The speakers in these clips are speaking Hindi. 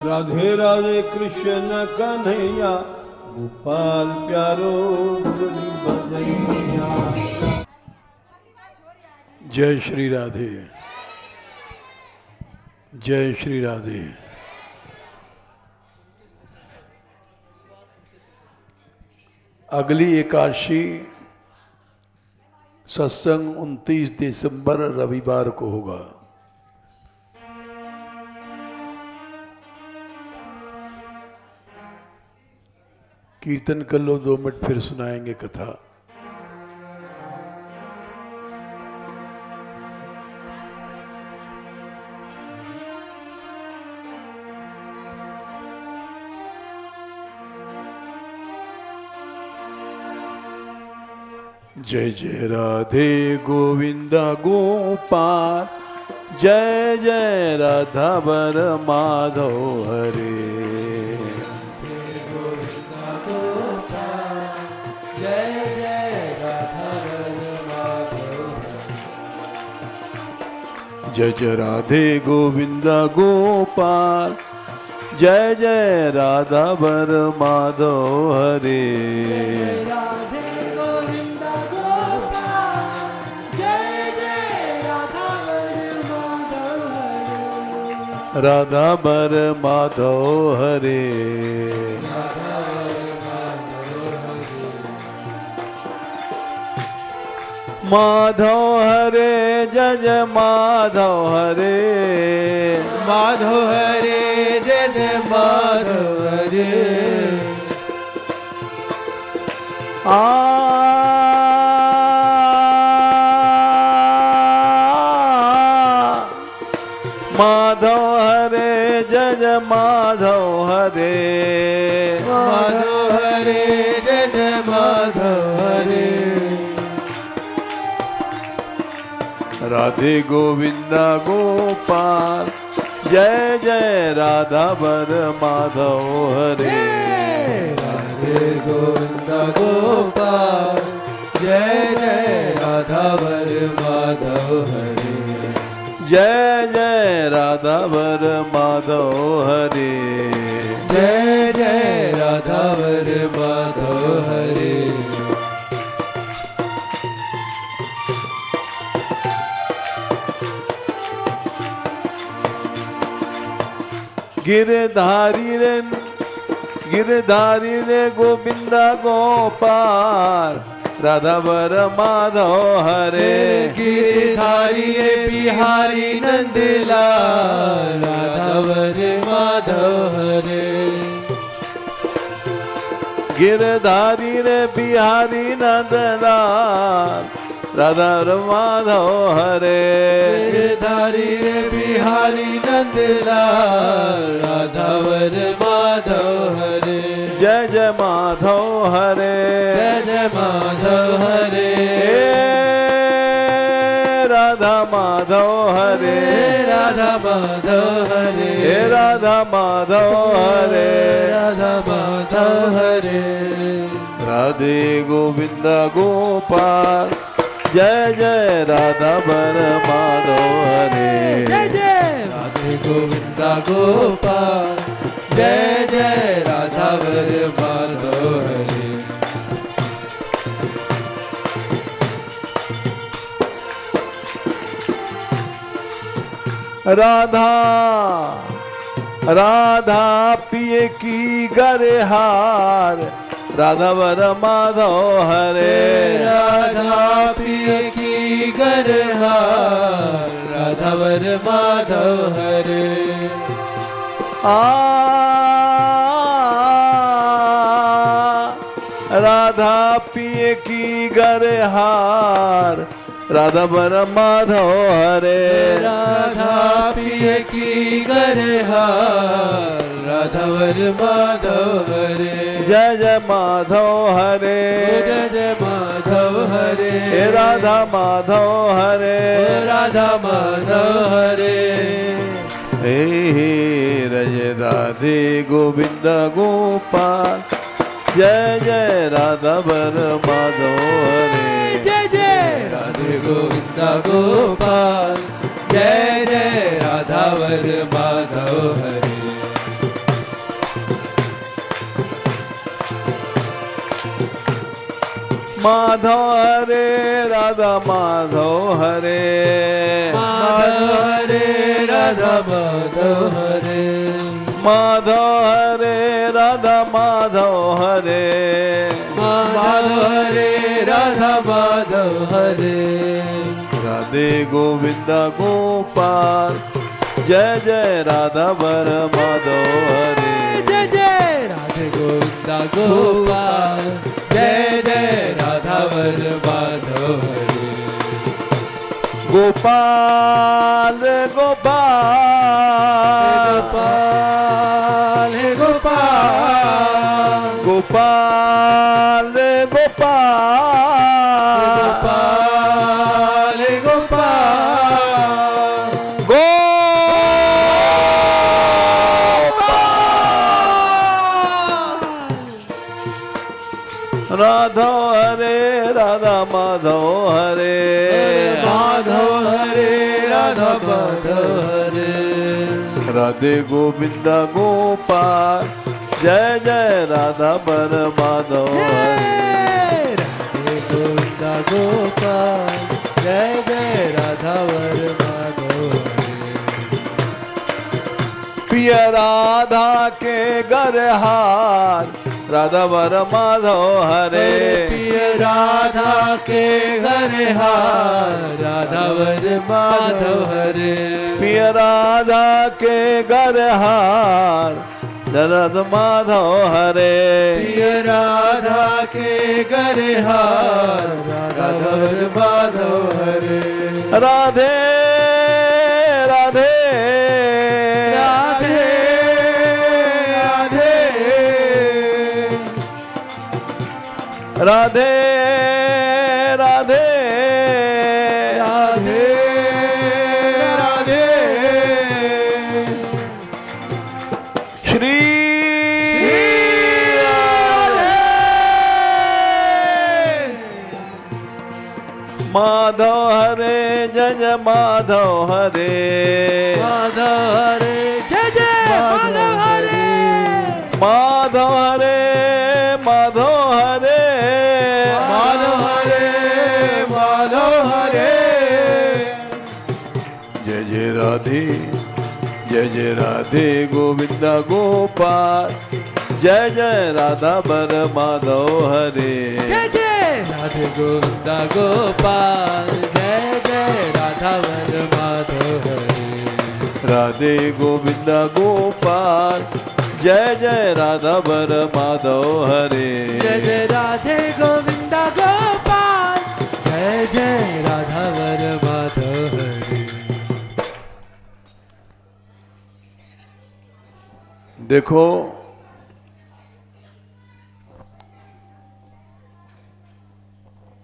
राधे राधे कृष्ण कन्हैया गोपाल प्यारो मुरली बजैया। जय श्री राधे, जय श्री राधे। अगली एकादशी सत्संग 29 दिसंबर रविवार को होगा। कीर्तन कर लो, 2 मिनट फिर सुनाएंगे कथा। जय जय राधे गोविंदा गोपाल, जय जय राधा वर माधव हरे। जय जय राधे गोविंदा गोपाल, जय जय राधा वर माधव हरे। राधे गोविंदा गोपाल, जय जय राधा वर माधव हरे। राधा वर माधव हरे। माधव हरे, जय जय माधव हरे। माधव हरे, जय जय माधव हरे। माधव हरे, जय जय माधव हरे। माधव हरे, जय जय माधव हरे। राधे गोविंदा गोपाल, जय जय राधा वर माधव हरे। राधे गोविंदा गोपाल, जय जय राधा वर माधव हरे। जय जय राधा वर माधव हरे। जय जय राधा वर माधव हरे। गिरधारी रे, गिरधारी रे गोविंदा गोपाल, राधा वर माधव हरे। गिरधारी रे बिहारी नंदलाल, राधा वर माधव हरे। गिरधारी रे बिहारी नंदलाल, राधा वर माधव हरे। गिरधारी रे बिहारी नंदलाल, राधा वर माधव हरे। जय जय माधव हरे। जय जय माधव हरे। राधा माधव हरे। राधा माधव हरे। राधा माधव हरे। राधा माधव हरे। राधे गोविंदा गोपाल, जय जय राधा वर माधव हरे। जय जय राधे गोविंदा गोपाल, जय जय राधा वर माधव हरे। राधा राधा पिए की गरहार, राधा वर माधव हरे। राधा पिए की गरहार, राधा वर माधव हरे। राधा पिए की गरहार, राधा वर माधव हरे। राधा पिए की गरहार, राधा वर माधव हरे। जय जय माधव हरे। जय जय माधव हरे। हे राधा माधव हरे। राधा माधव हरे। हे रज राधे गोविंदा गोपाल, जय जय राधा वर माधव हरे। जय जय राधे गोविंदा गोपाल, जय जय राधा वर माधव हरे। माधव हरे राधा माधव हरे माधव हरे राधा माधव हरे माधव हरे राधा माधव हरे माधव हरे राधा माधव हरे राधे गोविंद गोपाल जय जय राधा वर माधव हरे जय जय राधे गोविंद गोपाल जय जय राधा वर माधव हरे गोपाल गोपाल गोपाल हे गोपाल गोपाल गोपाल गोपाल हे गोपाल राधा हरे राधा माधव हरे माधव हरे राधा माधव हरे राधे गोविंद गोपाल जय जय राधा वर माधव हरे राधे गोविंद गोपाल जय जय राधा वर माधव हरे प्रिय राधा के गरहार राधा वर माधव हरे प्रिय राधा के घर हार राधा वर माधव हरे प्रिय राधा के गरहार राधा माधव हरे प्रिय राधा के घर हार राधा वर माधव हरे राधे राधे राधे राधे राधे राधे राधे राधे श्री माधव हरे जय जय माधव हरे माधव हरे जय जय माधव हरे माधव हरे माधव हरे माधव हरे माधव हरे जय जय राधे जय जय राधे गोविंद गोपाल जय जय राधा वर माधव हरे जय जय राधे गोविंद गोपाल जय जय राधा वर माधव हरे राधे गोविंद गोपाल जय जय राधा वर माधव हरे जय जय राधे गोविंद गोपाल जय जय राधा वर माधव हरे देखो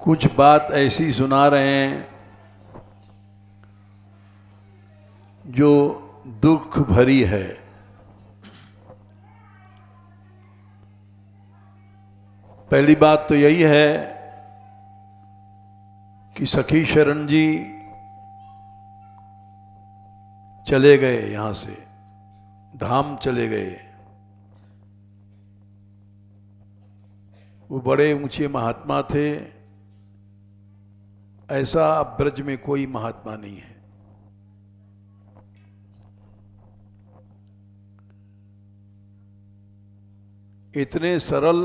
कुछ बात ऐसी सुना रहे हैं जो दुख भरी है। पहली बात तो यही है कि सखी शरण जी चले गए, यहां से धाम चले गए। वो बड़े ऊंचे महात्मा थे, ऐसा अब ब्रज में कोई महात्मा नहीं है। इतने सरल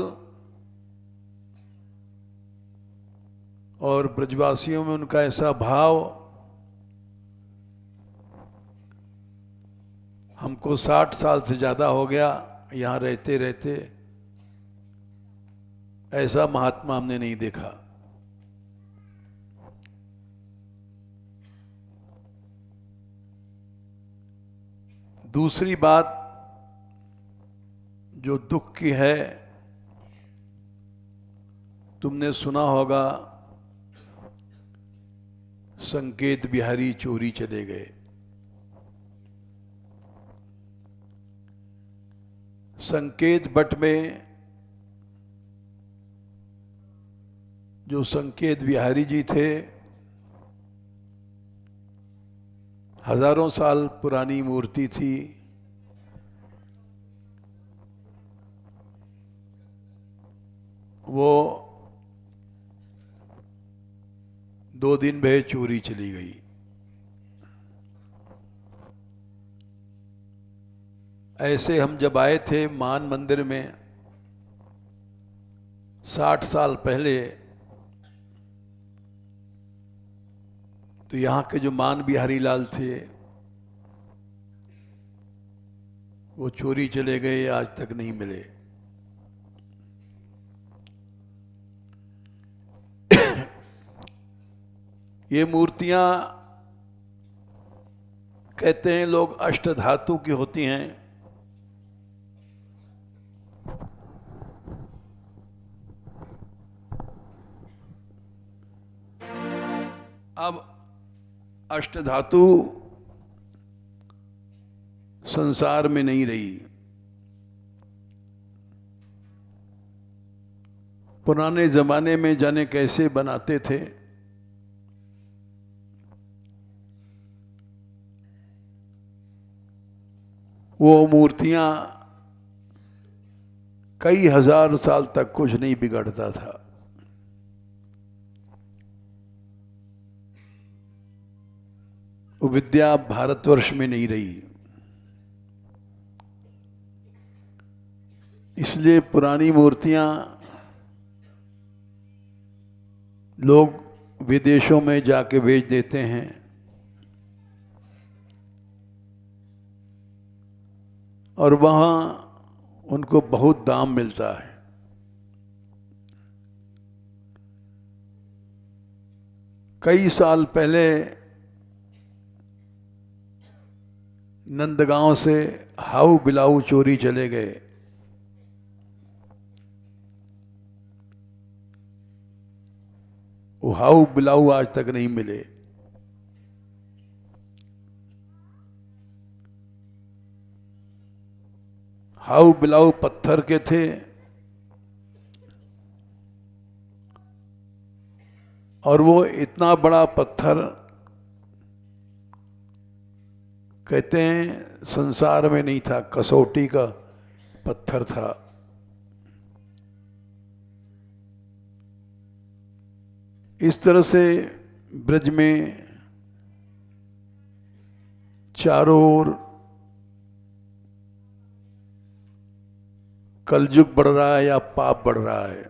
और ब्रजवासियों में उनका ऐसा भाव, हमको 60 साल से ज्यादा हो गया यहां रहते रहते, ऐसा महात्मा हमने नहीं देखा। दूसरी बात जो दुख की है, तुमने सुना होगा संकेत बिहारी चोरी चले गए। संकेत बट में जो संकेत बिहारी जी थे, हजारों साल पुरानी मूर्ति थी। वो 2 दिन में चोरी चली गई। ऐसे हम जब आए थे मान मंदिर में 60 साल पहले, तो यहाँ के जो मान बिहारी लाल थे वो चोरी चले गए, आज तक नहीं मिले। ये मूर्तियां कहते हैं लोग अष्टधातु की होती हैं। अब अष्टधातु संसार में नहीं रही। पुराने जमाने में जाने कैसे बनाते थे। वो मूर्तियां कई हजार साल तक कुछ नहीं बिगड़ता था। वो विद्या भारतवर्ष में नहीं रही। इसलिए पुरानी मूर्तियां लोग विदेशों में जाके बेच देते हैं। और वहाँ उनको बहुत दाम मिलता है। कई साल पहले नंदगांव से हाउ बिलाऊ चोरी चले गए। वो हाउ बिलाऊ आज तक नहीं मिले। हाउ बिलाऊ पत्थर के थे और वो इतना बड़ा पत्थर कहते हैं संसार में नहीं था, कसौटी का पत्थर था। इस तरह से ब्रज में चारों ओर कलयुग बढ़ रहा है या पाप बढ़ रहा है।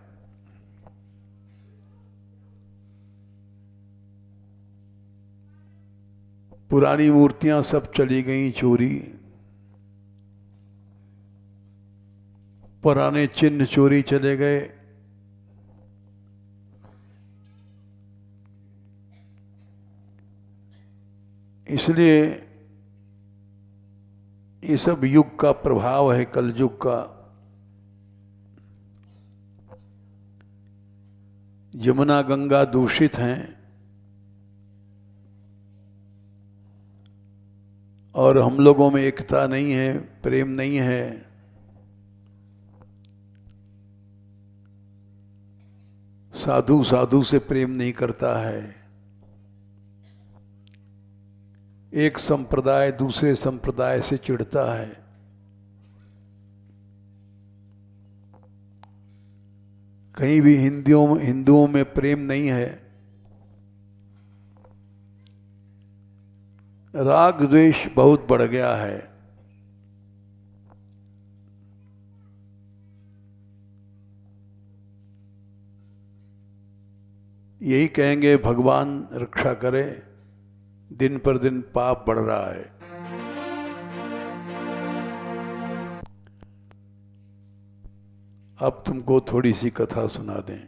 पुरानी मूर्तियां सब चली गई चोरी। पुराने चिन्ह चोरी चले गए। इसलिए ये सब युग का प्रभाव है, कलयुग का। यमुना गंगा दूषित हैं और हम लोगों में एकता नहीं है, प्रेम नहीं है। साधु साधु से प्रेम नहीं करता है। एक संप्रदाय दूसरे संप्रदाय से चिढ़ता है। कहीं भी हिंदुओं में प्रेम नहीं है। राग द्वेष बहुत बढ़ गया है। यही कहेंगे भगवान रक्षा करे, दिन पर दिन पाप बढ़ रहा है। अब तुमको थोड़ी सी कथा सुना दें।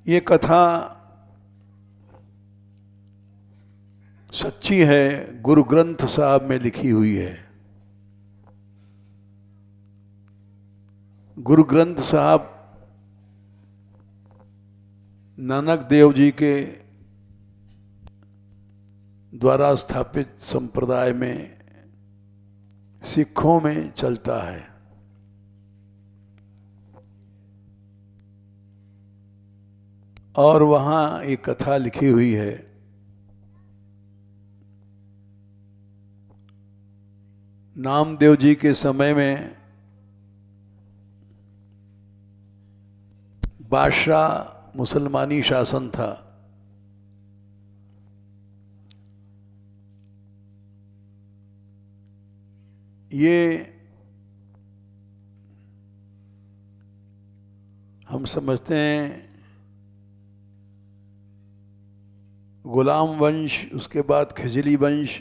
ये कथा सच्ची है, गुरु ग्रंथ साहब में लिखी हुई है। गुरु ग्रंथ साहब नानक देव जी के द्वारा स्थापित संप्रदाय में सिखों में चलता है। और वहाँ एक कथा लिखी हुई है। नामदेव जी के समय में बादशाह मुसलमानी शासन था। ये हम समझते हैं गुलाम वंश, उसके बाद खिजली वंश,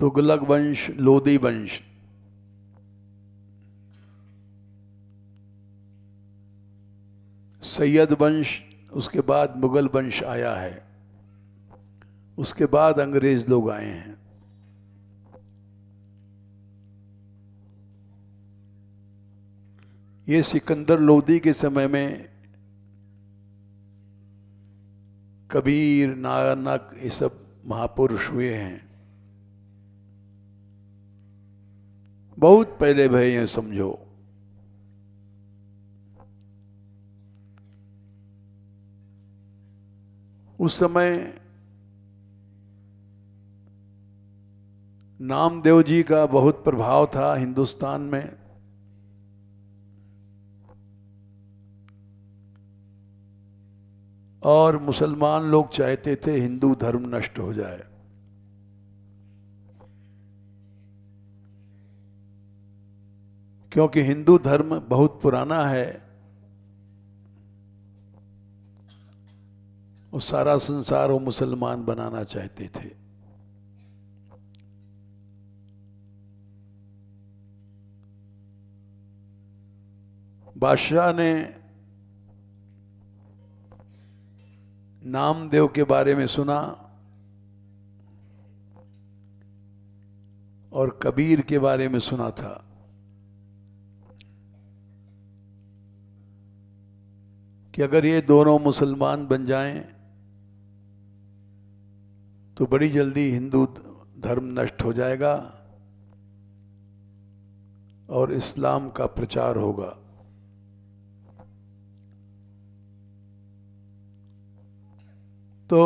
तुगलक वंश, लोदी वंश, सैयद वंश, उसके बाद मुगल वंश आया है, उसके बाद अंग्रेज लोग आए हैं। ये सिकंदर लोदी के समय में कबीर, नानक, ये सब महापुरुष हुए हैं। बहुत पहले भय हैं, समझो। उस समय नामदेव जी का बहुत प्रभाव था हिंदुस्तान में। और मुसलमान लोग चाहते थे हिंदू धर्म नष्ट हो जाए। क्योंकि हिंदू धर्म बहुत पुराना है और सारा संसार वो मुसलमान बनाना चाहते थे। बादशाह ने नामदेव के बारे में सुना और कबीर के बारे में सुना था। कि अगर ये दोनों मुसलमान बन जाएं तो बड़ी जल्दी हिंदू धर्म नष्ट हो जाएगा और इस्लाम का प्रचार होगा। तो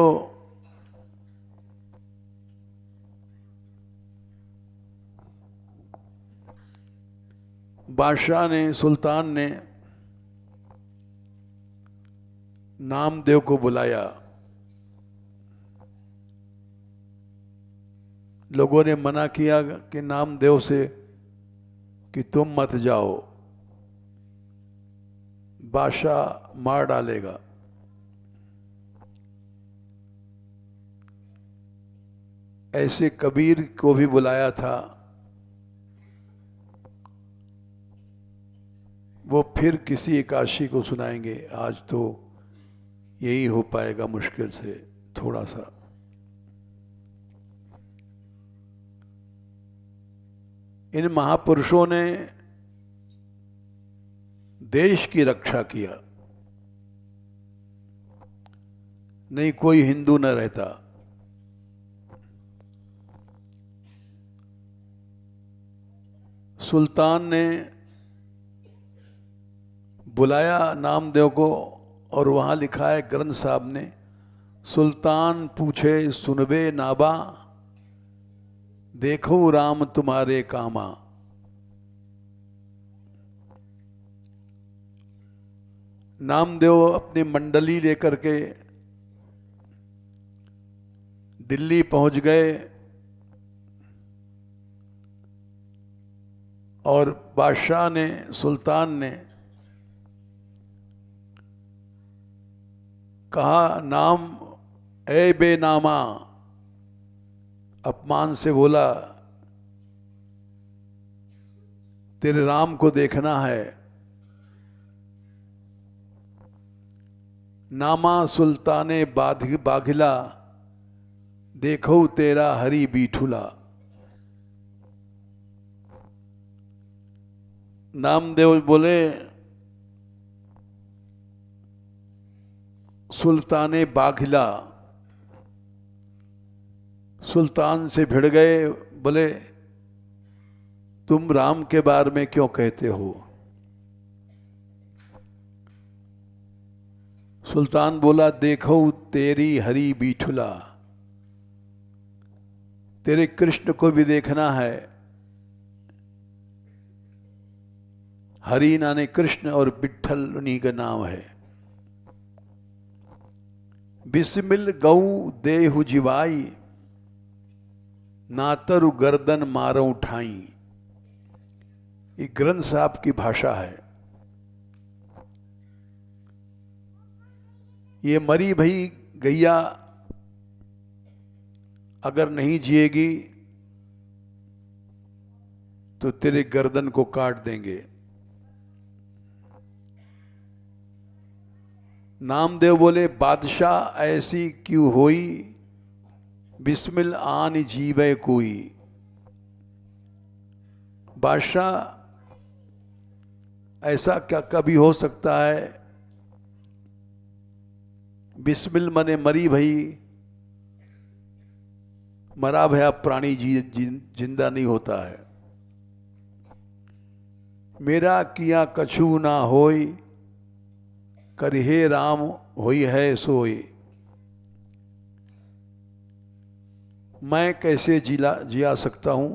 बादशाह ने, सुल्तान ने नामदेव को बुलाया। लोगों ने मना किया कि नामदेव से कि तुम मत जाओ, बादशाह मार डालेगा। ऐसे कबीर को भी बुलाया था। वो फिर किसी एकादशी को सुनाएंगे, आज तो यही हो पाएगा मुश्किल से थोड़ा सा। इन महापुरुषों ने देश की रक्षा किया, नहीं कोई हिंदू न रहता। सुल्तान ने बुलाया नामदेव को और वहाँ लिखा है ग्रंथ साहब ने, सुल्तान पूछे सुनबे नाबा, देखो राम तुम्हारे कामा। नामदेव अपनी मंडली लेकर के दिल्ली पहुंच गए और बादशाह ने, सुल्तान ने कहा, नाम ए बेनामा, अपमान से बोला, तेरे राम को देखना है। नामा सुल्ताने बाघिला, देखो तेरा हरी बीठुला। नामदेव बोले, सुल्ताने बाघिला, सुल्तान से भिड़ गए। बोले, तुम राम के बारे में क्यों कहते हो? सुल्तान बोला, देखो तेरी हरी बीठुला, तेरे कृष्ण को भी देखना है। हरि नाने कृष्ण और विठल उन्हीं का नाम है। बिस्मिल गऊ देहु जिवाई, नातरु गर्दन मारो उठाई। ये ग्रंथ साहब की भाषा है। ये मरी भई गैया अगर नहीं जिएगी तो तेरे गर्दन को काट देंगे। नामदेव बोले, बादशाह ऐसी क्यों होई, बिस्मिल आन जीवे कोई। बादशाह ऐसा क्या कभी हो सकता है? बिस्मिल मने मरी भई, मरा भया प्राणी जिंदा नहीं होता है। मेरा किया कछु ना होई, करिहे राम होई है सोई। मैं कैसे जिया सकता हूं?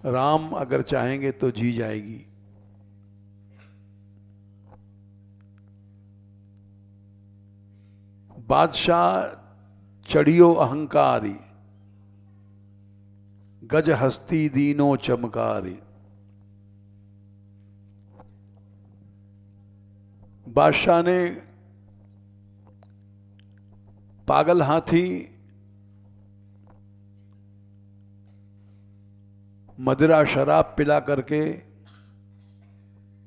राम अगर चाहेंगे तो जी जाएगी। बादशाह चढ़ियो अहंकारी, गज हस्ती दीनो चमकारी। बादशाह ने पागल हाथी मदिरा शराब पिला करके,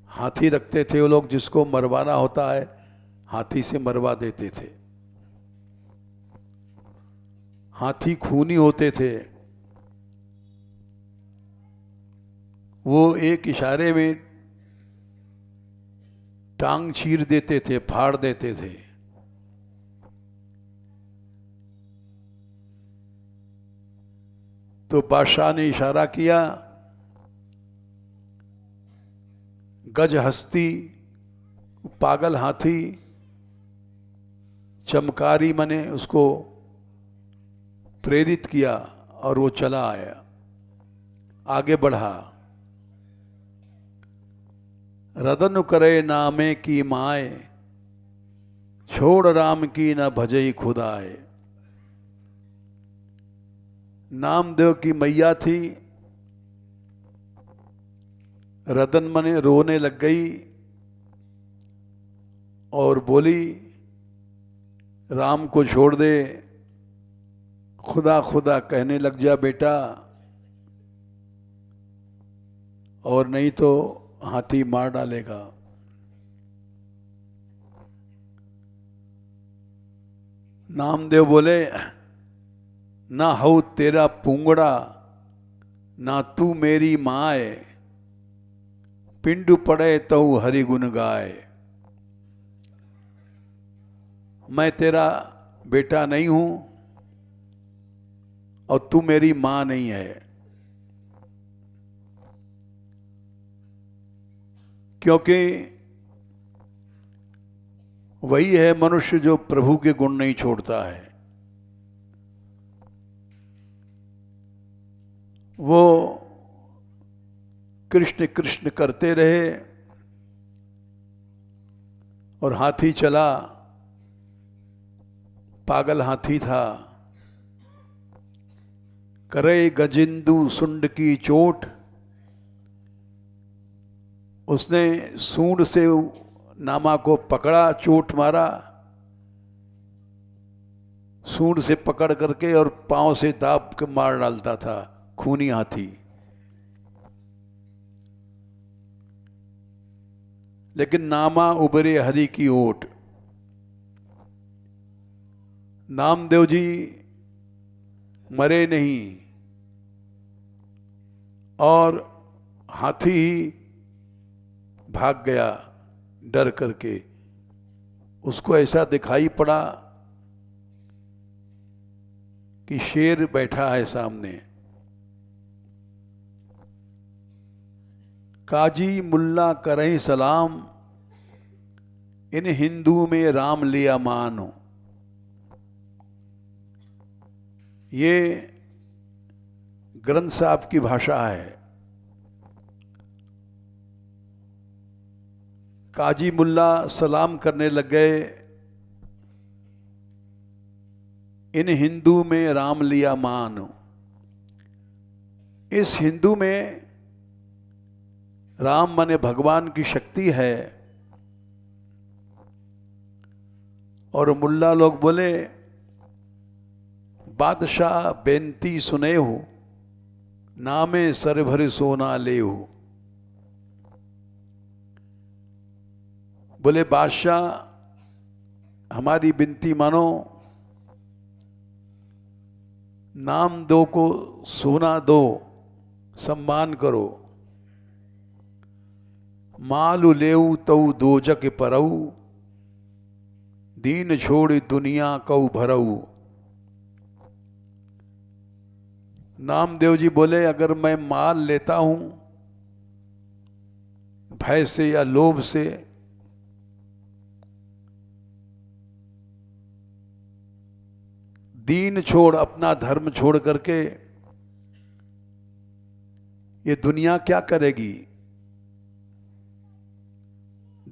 हाथी रखते थे वो लोग जिसको मरवाना होता है, हाथी से मरवा देते थे। हाथी खूनी होते थे। वो एक इशारे में टांग चीर देते थे, फाड़ देते थे। तो बादशाह ने इशारा किया, गज हस्ती पागल हाथी, चमकारी मने उसको प्रेरित किया और वो चला आया, आगे बढ़ा। रदन करे नामे की माए, छोड़ राम की न भजई खुदाए। नामदेव की मैया थी, रदन मने रोने लग गई और बोली, राम को छोड़ दे, खुदा खुदा कहने लग जा बेटा, और नहीं तो हाथी मार डालेगा। नामदेव बोले, ना हो तेरा पुंगड़ा, ना तू मेरी माए, पिंड पड़े तो हरि गुण गाए। मैं तेरा बेटा नहीं हूं और तू मेरी मां नहीं है, क्योंकि वही है मनुष्य जो प्रभु के गुण नहीं छोड़ता है। वो कृष्ण कृष्ण करते रहे और हाथी चला, पागल हाथी था। करे गजिंदु सुंड की चोट, उसने सूंड से नामा को पकड़ा, चोट मारा, सूंड से पकड़ करके और पांव से दाब के मार डालता था, खूनी हाथी। लेकिन नामा उबरे हरि की ओट। नामदेव जी मरे नहीं और हाथी ही भाग गया डर करके। उसको ऐसा दिखाई पड़ा कि शेर बैठा है सामने। काजी मुल्ला करें सलाम, इन हिंदू में राम लिया मानो। ये ग्रंथ साहब की भाषा है। काजी मुल्ला सलाम करने लग गए, इन हिंदू में राम लिया मानो। इस हिंदू में राम माने भगवान की शक्ति है। और मुल्ला लोग बोले, बादशाह बेनती सुने हो, नामे सर भर सोना ले हो। बोले बादशाह हमारी विनती मानो, नाम दो को सोना दो, सम्मान करो। मालू लेऊ तऊ दोजक परऊ, दीन छोड़ दुनिया कऊ भरऊ। नामदेव जी बोले, अगर मैं माल लेता हूं भय से या लोभ से, दीन छोड़, अपना धर्म छोड़ करके, ये दुनिया क्या करेगी?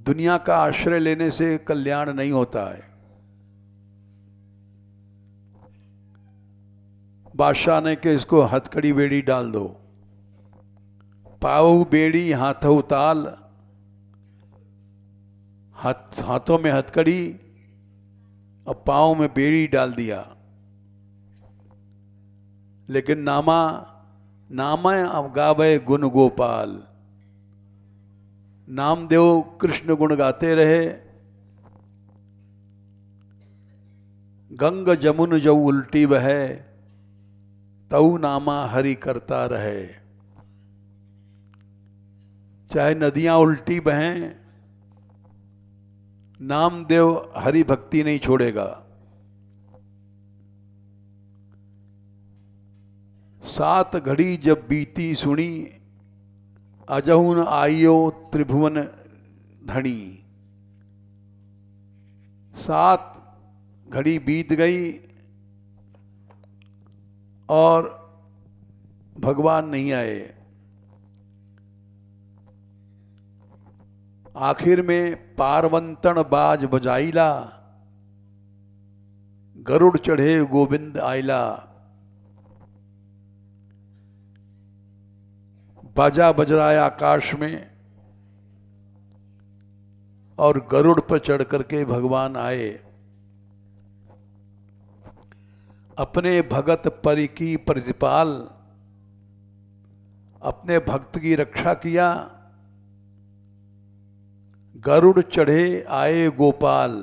दुनिया का आश्रय लेने से कल्याण नहीं होता है। बादशाह ने कि इसको हथकड़ी बेड़ी डाल दो। पाऊ बेड़ी हाथों ताल, हाथों में हथकड़ी और पाँव में बेड़ी डाल दिया। लेकिन नामा अब गावे गुण गोपाल। नामदेव कृष्ण गुण गाते रहे। गंग जमुन जो उल्टी बहे, तऊ नामा हरि करता रहे। चाहे नदियां उल्टी बहें, नामदेव हरि भक्ति नहीं छोड़ेगा। सात घड़ी जब बीती सुनी, अजहुन आइयो त्रिभुवन धनी। सात घड़ी बीत गई और भगवान नहीं आए। आखिर में पारवंतन बाज बजाइला, गरुड़ चढ़े गोविंद आइला। बाजा बज रहा है आकाश में और गरुड़ पर चढ़ करके भगवान आए। अपने भगत परि की प्रतिपाल, अपने भक्त की रक्षा किया। गरुड़ चढ़े आए गोपाल,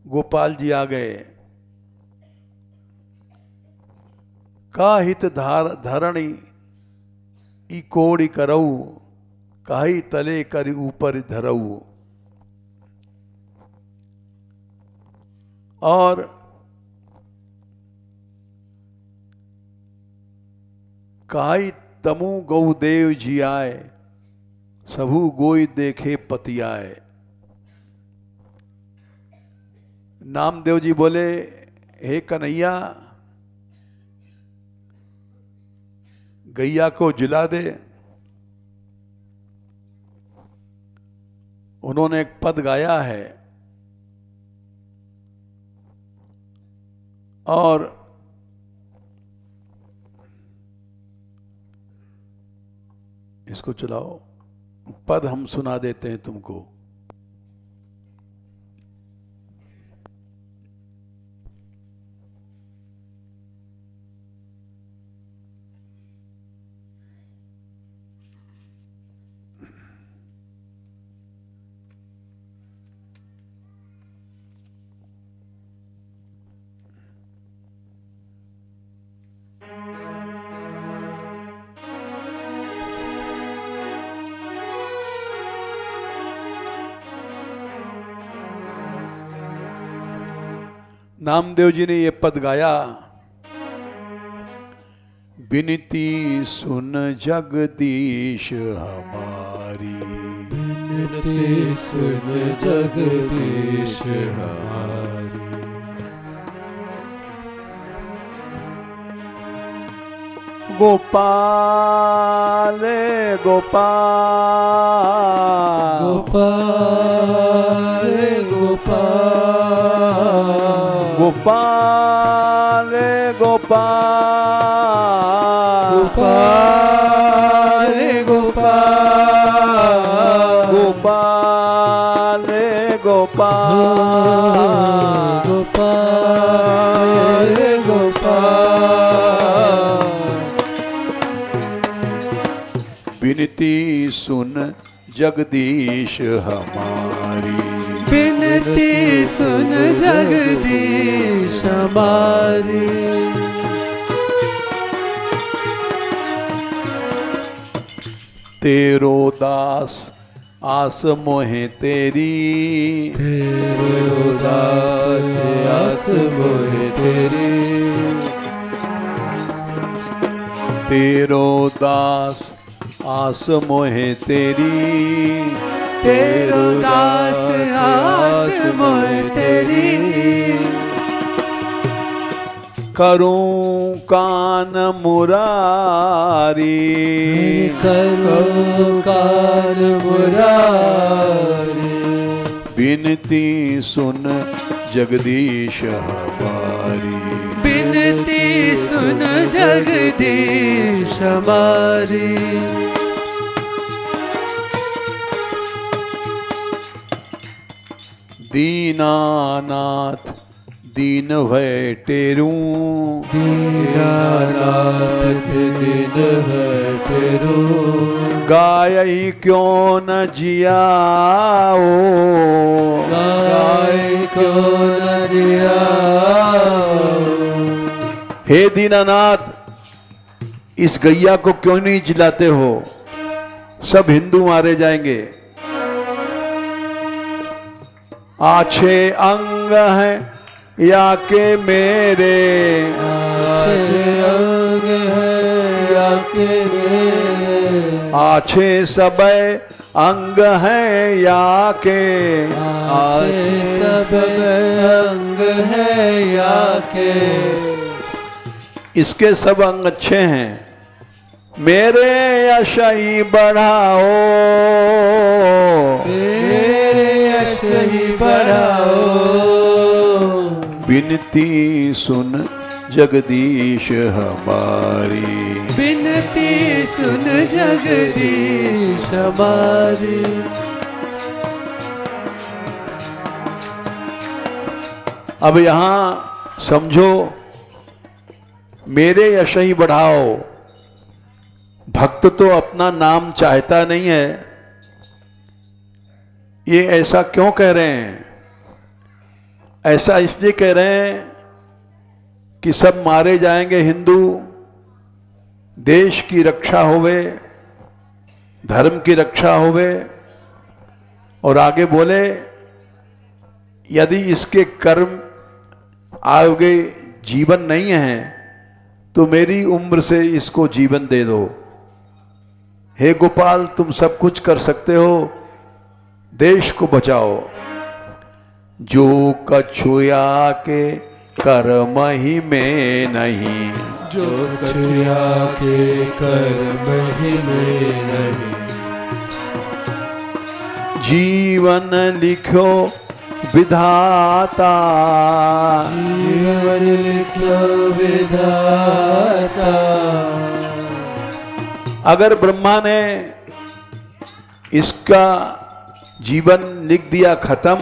गोपाल जी आ गए। का हित धरणी ई कोड़ी करऊ, काई तले कर ऊपर धरऊ। और काई तमु गौदेव जी आए, सबू गोई देखे पति आए। नामदेव जी बोले, हे कन्हैया गैया को जिला दे। उन्होंने एक पद गाया है और इसको चलाओ, पद हम सुना देते हैं तुमको। नामदेव जी ने ये पद गाया, बिनती सुन जगदीश हमारी। विनती सुन जगदीश हमारी। गोपाल गोपाल गोपाल गोपाल गोपाल गोपाल गोपाल गोपाल गोपाल गोपाल गोपाल गोपाल विनती सुन जगदीश हमारी। विनती सुन जगदीश हमारी। तेरो दास आस मोहे तेरी, तेरो दास आस मोहे तेरी। तेरो दास आस मोहे तेरी, तेरो दास आस मोहे तेरी। करूं कान मुरारी, करो कान मुरारी। विनती सुन जगदीश हमारी। विनती सुन जगदीश हमारी। दीनानाथ दीन भय टेरू, दीनानाथ दीन है तेरू। गायई क्यों न जियाओ, गाय क्यों न जियाओ। हे दीनानाथ इस गैया को क्यों नहीं जिलाते हो, सब हिंदू मारे जाएंगे। आछे अंग हैं या के मेरे, आछे अंग है या के मेरे। आछे सब अंग हैं या के, आछे सब अंग है या के। इसके सब अंग अच्छे हैं, मेरे यश ही बढ़ाओ, मेरे यश ही बढ़ाओ। विनती सुन जगदीश हमारी। विनती सुन जगदीश हमारी। अब यहां समझो, मेरे यश ही बढ़ाओ। भक्त तो अपना नाम चाहता नहीं है, ये ऐसा क्यों कह रहे हैं? ऐसा इसलिए कह रहे हैं कि सब मारे जाएंगे हिंदू, देश की रक्षा होवे, धर्म की रक्षा होवे। और आगे बोले, यदि इसके कर्म आगे जीवन नहीं है तो मेरी उम्र से इसको जीवन दे दो। हे गोपाल तुम सब कुछ कर सकते हो, देश को बचाओ। जो कछुया के कर्म ही में नहीं, जो कछुया के कर्म ही में नहीं। जीवन लिखो विधाता, जीवन लिखो विधाता। अगर ब्रह्मा ने इसका जीवन लिख दिया खत्म,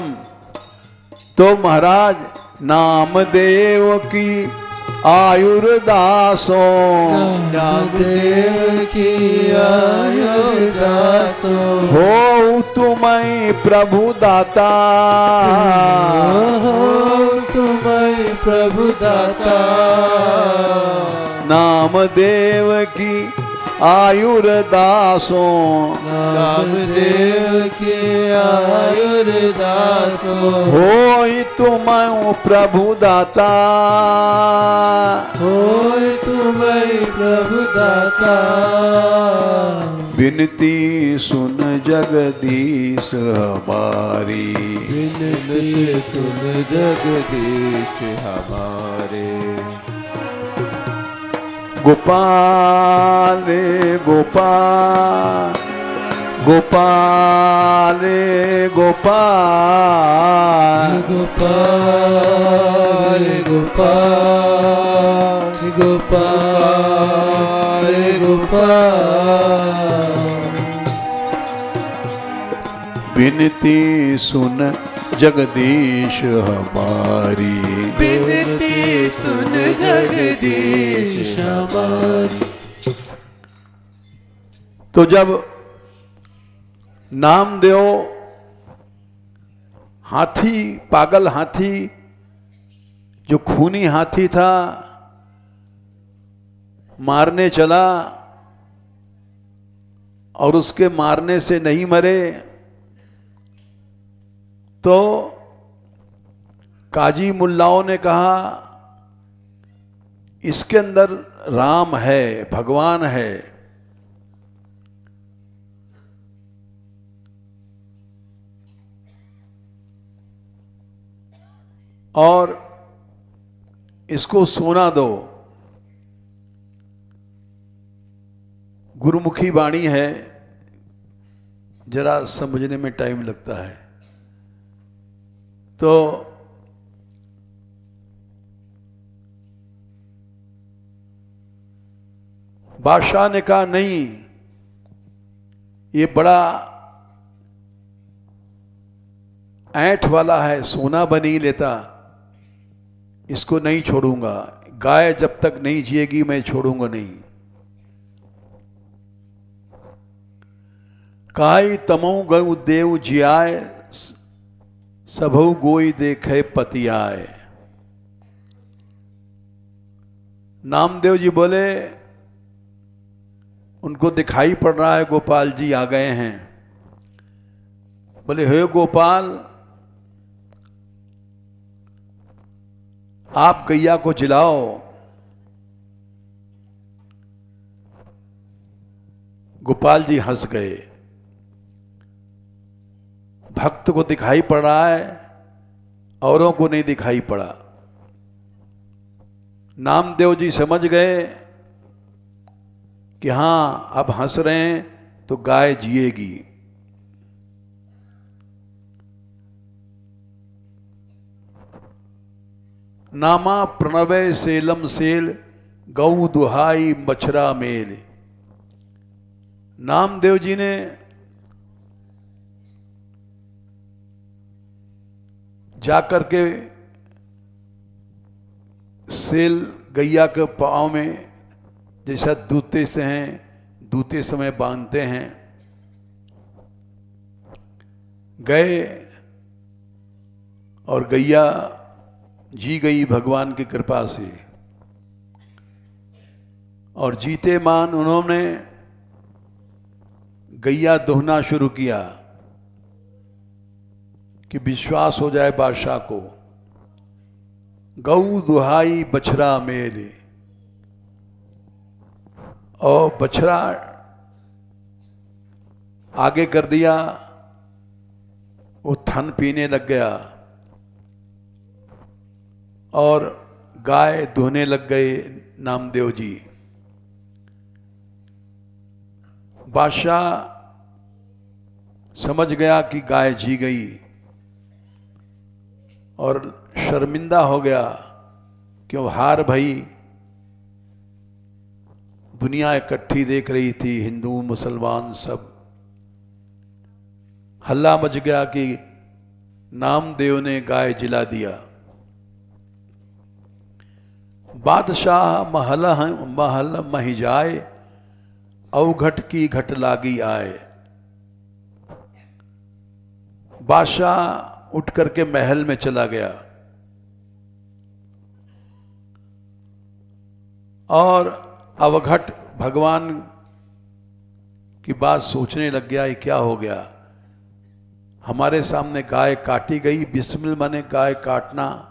तो महाराज नामदेव की आयुर्दासो, नामदेव की आयुर्दासो। हो तुम्हें प्रभु दाता, हो तुम्हें प्रभु दाता। नामदेव की आयुर्दासो, नामदेव के आयुर्दासो। होय तुम प्रभु दाता, होय तुम्हें प्रभु दाता। विनती सुन जगदीश हमारी। विनती सुन जगदीश हमारे। गोपाल गोपाल गोपाल गोपाल गोपाल गोपाल गोपाल गोपाल। विनती सुन जगदीश हमारी। विनती सुन जगदीश हमारी। तो जब नामदेव हाथी, पागल हाथी, जो खूनी हाथी था, मारने चला और उसके मारने से नहीं मरे, तो काजी मुल्लाओं ने कहा इसके अंदर राम है, भगवान है। और इसको सोना दो। गुरुमुखी वाणी है, जरा समझने में टाइम लगता है। तो बादशाह ने कहा नहीं, ये बड़ा ऐंठ वाला है, सोना बनी लेता, इसको नहीं छोड़ूंगा। गाय जब तक नहीं जिएगी मैं छोड़ूंगा नहीं। काई तमऊ गऊ देव जियाए, सबहु गोई देखे पति आए। नामदेव जी बोले, उनको दिखाई पड़ रहा है गोपाल जी आ गए हैं। बोले हे गोपाल, आप गैया को जिलाओ। गोपाल जी हंस गए। भक्त को दिखाई पड़ रहा है, औरों को नहीं दिखाई पड़ा। नामदेव जी समझ गए कि हां अब हंस रहे हैं तो गाय जिएगी। नामा प्रणवय सेलम सेल, गऊ दुहाई मछरा मेल। नामदेव जी ने जाकर के सेल गैया के पाँव में जैसा दूते से हैं, दूते समय बांधते हैं, गए और गैया जी गई भगवान की कृपा से। और जीते मान उन्होंने गैया दोहना शुरू किया कि विश्वास हो जाए बादशाह को। गऊ दुहाई बछड़ा मेरे। और बछड़ा आगे कर दिया, वो थन पीने लग गया और गाय दुहने लग गए नामदेव जी। बादशाह समझ गया कि गाय जी गई और शर्मिंदा हो गया, क्यों हार भई। दुनिया इकट्ठी देख रही थी, हिंदू मुसलमान सब। हल्ला मच गया कि नामदेव ने गाय जिला दिया। बादशाह महल मही जाए, अवघट की घट लागी आए। बादशाह उठ करके महल में चला गया और अवघट भगवान की बात सोचने लग गया, ये क्या हो गया। हमारे सामने गाय काटी गई, बिस्मिल माने गाय काटना,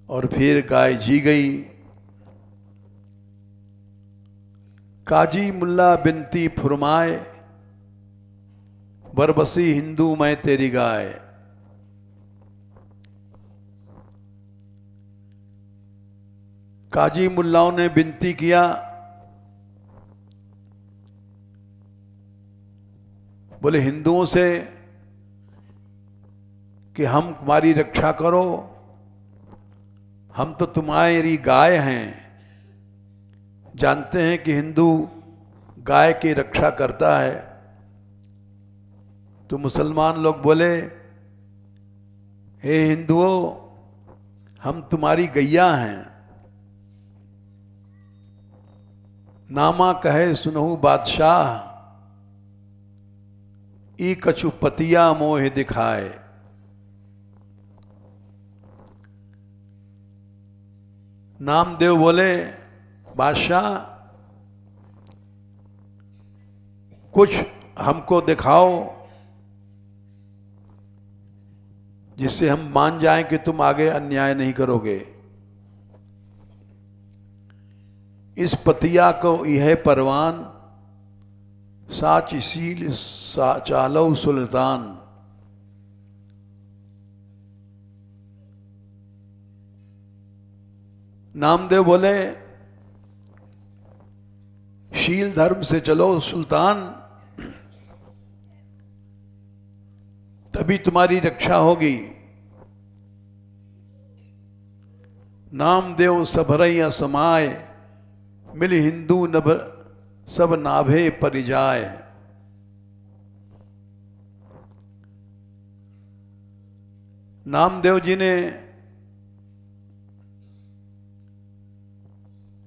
और फिर गाय जी गई। काजी मुल्ला बिनती फुरमाए, बरबसी हिंदू मैं तेरी गाय। काजी मुल्लाओं ने विनती किया, बोले हिंदुओं से कि हम तुम्हारी रक्षा करो, हम तो तुम्हारी गाय हैं। जानते हैं कि हिंदू गाय की रक्षा करता है। तो मुसलमान लोग बोले, हे हिंदुओं, हम तुम्हारी गैया हैं। नामा कहे सुनहु बादशाह, ई कछु पतिया मोह दिखाए। नामदेव बोले, बादशाह कुछ हमको दिखाओ जिससे हम मान जाएं कि तुम आगे अन्याय नहीं करोगे। इस पतिया को यह परवान, साच इसील चालो सुल्तान। नामदेव बोले, शील धर्म से चलो सुल्तान, तभी तुम्हारी रक्षा होगी। नामदेव सबरैया समाए, मिल हिंदू नभ सब नाभे परिजाए। नामदेव जी ने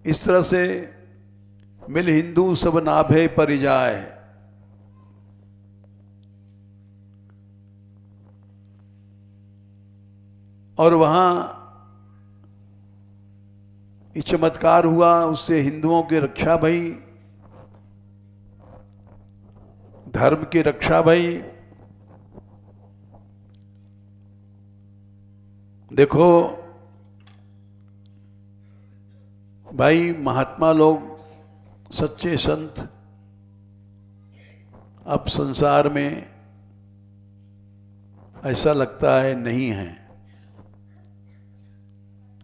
इस तरह से मिल हिंदू सब नाभे परिजाए, और वहां ये चमत्कार हुआ, उससे हिंदुओं की रक्षा भई, धर्म की रक्षा भई। देखो भाई, महात्मा लोग, सच्चे संत अब संसार में ऐसा लगता है नहीं है।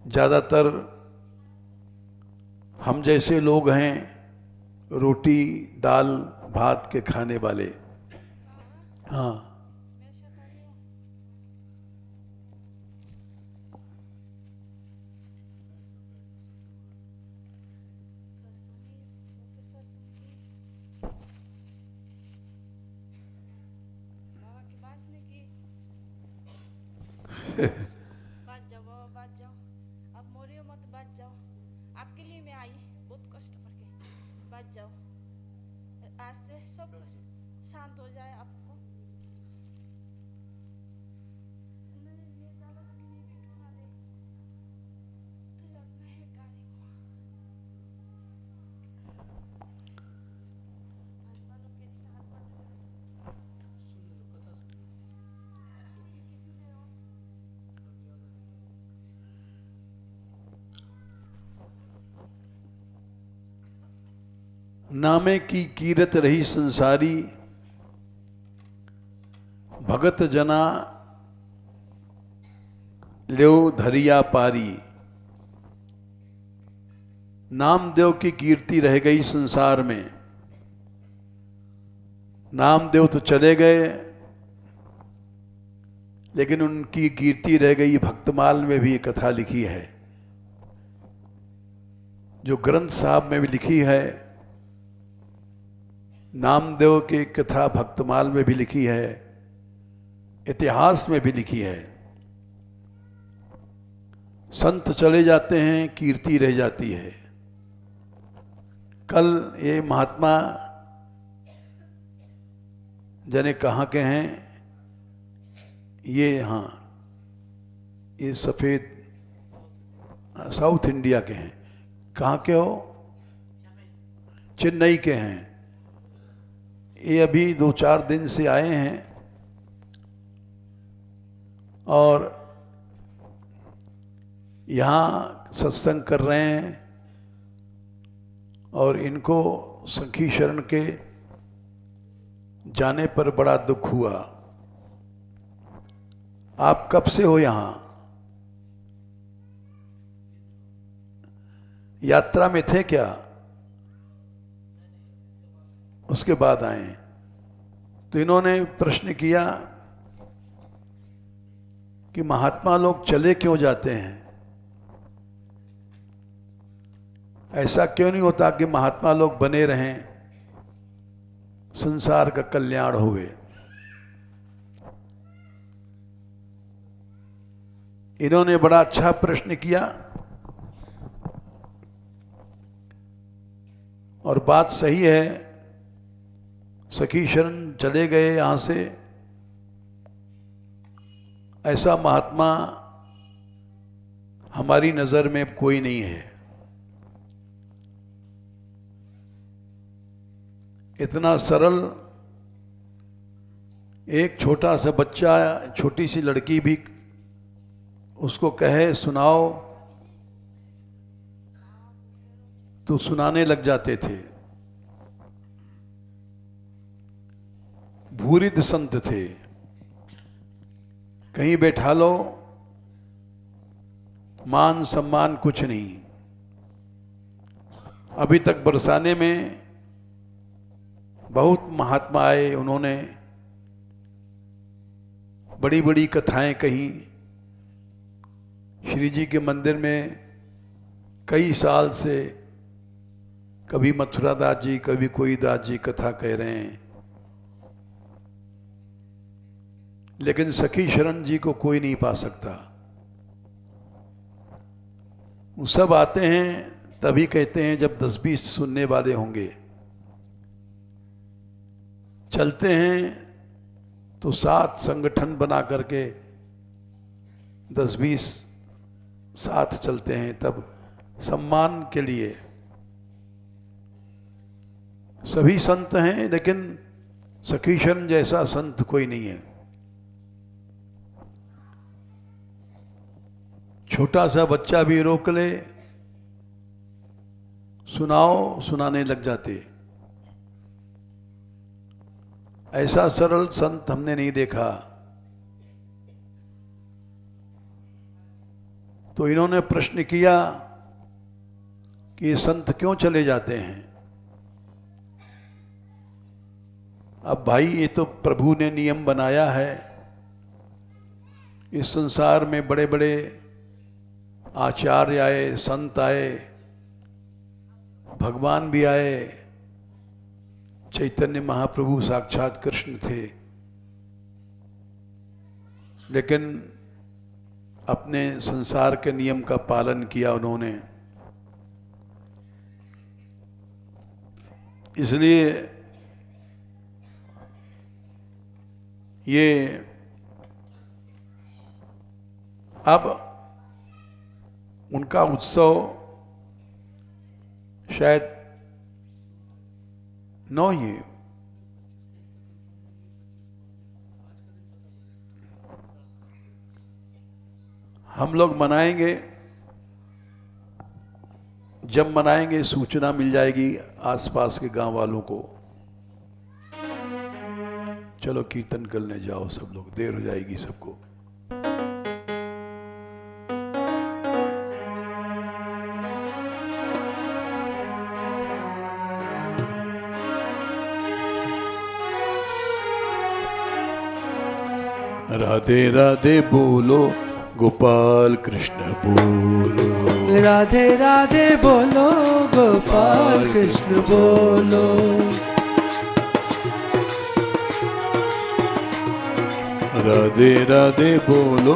ज़्यादातर हम जैसे लोग हैं, रोटी दाल भात के खाने वाले। हाँ, बात जाओ, अब मोरियो मत, बात जाओ। आपके लिए मैं आई बहुत कष्ट करके, बात जाओ। आज से सब कुछ शांत हो जाए आपको। नहीं, ये ज्यादा तकलीफ भी उठा दे, लगना है गाड़ी को। आसमानों के दिन हाथ बांध के नामे की कीरत रही संसारी, भगत जना ल्यो धरिया पारी। नामदेव की कीर्ति रह गई संसार में। नामदेव तो चले गए, लेकिन उनकी कीर्ति रह गई। भक्तमाल में भी ये कथा लिखी है, जो ग्रंथ साहब में भी लिखी है। नामदेव की कथा भक्तमाल में भी लिखी है, इतिहास में भी लिखी है। संत चले जाते हैं, कीर्ति रह जाती है। कल ये महात्मा जाने कहाँ के हैं, ये हाँ, ये सफ़ेद साउथ इंडिया के हैं। कहाँ के हो? चेन्नई के हैं। ये अभी 2-4 दिन से आए हैं और यहाँ सत्संग कर रहे हैं। और इनको सखी शरण के जाने पर बड़ा दुख हुआ। आप कब से हो यहां? यात्रा में थे क्या? उसके बाद आए। तो इन्होंने प्रश्न किया कि महात्मा लोग चले क्यों जाते हैं? ऐसा क्यों नहीं होता कि महात्मा लोग बने रहें, संसार का कल्याण हुए? इन्होंने बड़ा अच्छा प्रश्न किया और बात सही है। सखी शरण चले गए यहां से। ऐसा महात्मा हमारी नजर में कोई नहीं है। इतना सरल, एक छोटा सा बच्चा, छोटी सी लड़की भी उसको कहे सुनाओ तो सुनाने लग जाते थे। भूरिद संत थे। कहीं बैठा लो, मान सम्मान कुछ नहीं। अभी तक बरसाने में बहुत महात्मा आए, उन्होंने बड़ी बड़ी कथाएं कही। श्री जी के मंदिर में कई साल से कभी मथुरा दास जी, कभी कोई दास जी कथा कह रहे हैं, लेकिन सखी शरण जी को कोई नहीं पा सकता। वो सब आते हैं तभी कहते हैं जब 10-20 सुनने वाले होंगे। चलते हैं तो साथ संगठन बना करके 10-20 साथ चलते हैं, तब सम्मान के लिए। सभी संत हैं लेकिन सखी शरण जैसा संत कोई नहीं है। छोटा सा बच्चा भी रोक ले, सुनाओ, सुनाने लग जाते। ऐसा सरल संत हमने नहीं देखा। तो इन्होंने प्रश्न किया कि ये संत क्यों चले जाते हैं? अब भाई, ये तो प्रभु ने नियम बनाया है। इस संसार में बड़े बड़े आचार्य आए, संत आए, भगवान भी आए। चैतन्य महाप्रभु साक्षात कृष्ण थे, लेकिन अपने संसार के नियम का पालन किया उन्होंने। इसलिए ये अब उनका उत्सव शायद न ही हम लोग मनाएंगे। जब मनाएंगे सूचना मिल जाएगी आसपास के गांव वालों को। चलो कीर्तन करने जाओ सब लोग, देर हो जाएगी सबको। राधे राधे बोलो, गोपाल कृष्ण बोलो। राधे राधे बोलो, गोपाल कृष्ण बोलो। राधे राधे बोलो,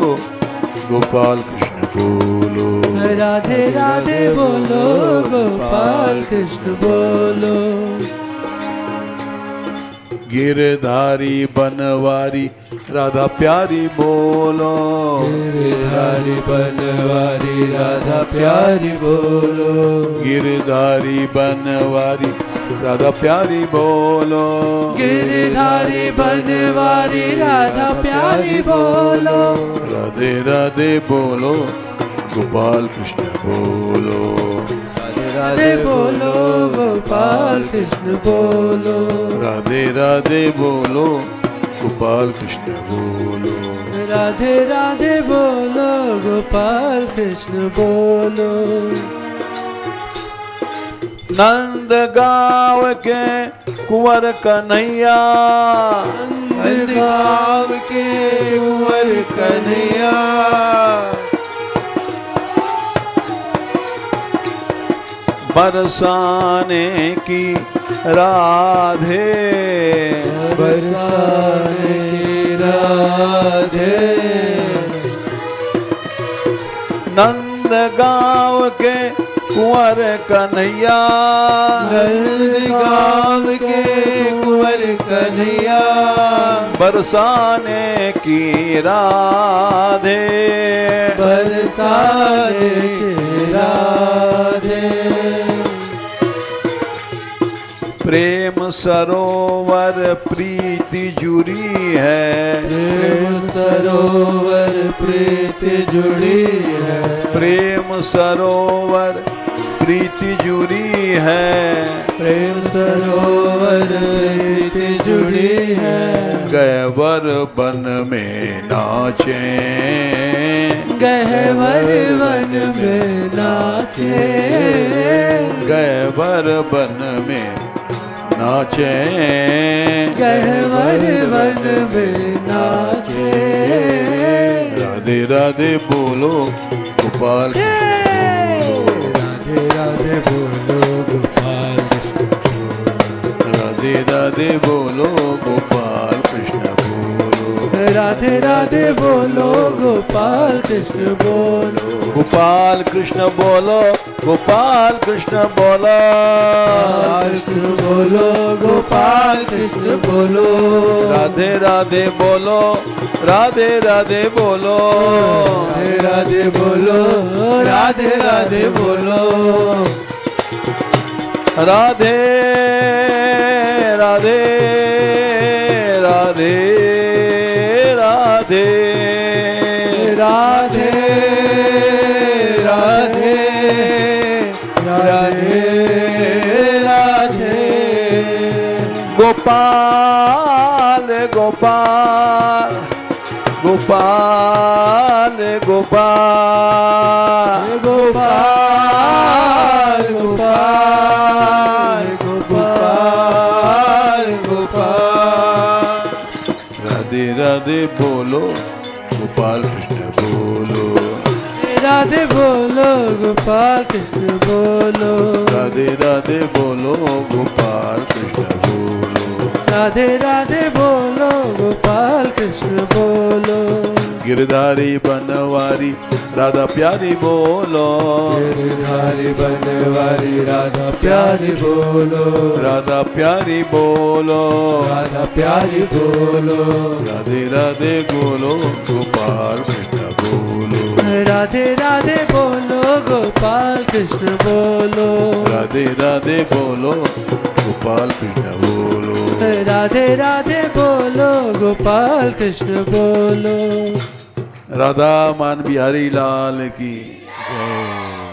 गोपाल कृष्ण बोलो। राधे राधे बोलो, गोपाल कृष्ण बोलो। गिरधारी बनवारी राधा प्यारी बोलो। गिरधारी बनवारी राधा प्यारी बोलो। गिरधारी बनवारी राधा प्यारी बोलो। गिरधारी बनवारी राधा प्यारी बोलो। राधे राधे बोलो, गोपाल कृष्ण बोलो। राधे बोलो गोपाल कृष्ण बोलो राधे राधे बोलो गोपाल कृष्ण बोलो राधे राधे बोलो गोपाल कृष्ण बोलो नंद गाँव के कुंवर कन्हैया नंद गाँव के कुंवर कन्हैया बरसाने की राधे बरसाने की राधे नंद गाँव के कुंवर कन्हैया नंद गाँव के कुंवर कन्हैया बरसाने की राधे बरसाने की राधे प्रेम सरोवर प्रीति जुड़ी है प्रेम सरोवर प्रीति जुड़ी है प्रेम सरोवर प्रीति जुड़ी है प्रेम सरोवर प्रीति जुड़ी है गहवर बन में नाचे गहवर वन में नाचे गहवर बन में नाचे गहवर वन में नाचे राधे राधे बोलो गोपाल राधे राधे बोलो गोपाल कृष्ण राधे राधे बोलो गोपाल कृष्ण बोलो राधे राधे बोलो गोपाल कृष्ण बोलो गोपाल कृष्ण बोलो गोपाल कृष्ण बोलो कृष्ण बोलो गोपाल कृष्ण बोलो राधे राधे बोलो राधे राधे बोलो राधे राधे बोलो राधे राधे बोलो राधे राधे राधे राधे राधे राधे राधे राधे गोपाल गोपाल गोपाल गोपाल गोपाल गोपाल गोपाल गोपाल राधे राधे बोलो गोपाल कृष्ण बोलो राधे बोलो गोपाल कृष्ण बोलो राधे राधे बोलो गोपाल कृष्ण बोलो राधे राधे बोलो गोपाल कृष्ण बोलो गिरधारी बनवारी राधा प्यारी बोलो गिरधारी बनवारी राधा प्यारी बोलो राधा प्यारी बोलो राधा प्यारी बोलो राधे राधे बोलो गोपाल कृष्ण बोलो राधे राधे बोलो गोपाल कृष्ण बोलो राधे राधे बोलो गोपाल कृष्ण बोलो राधे राधे बोलो गोपाल कृष्ण बोलो राधा मान बिहारी लाल की जय।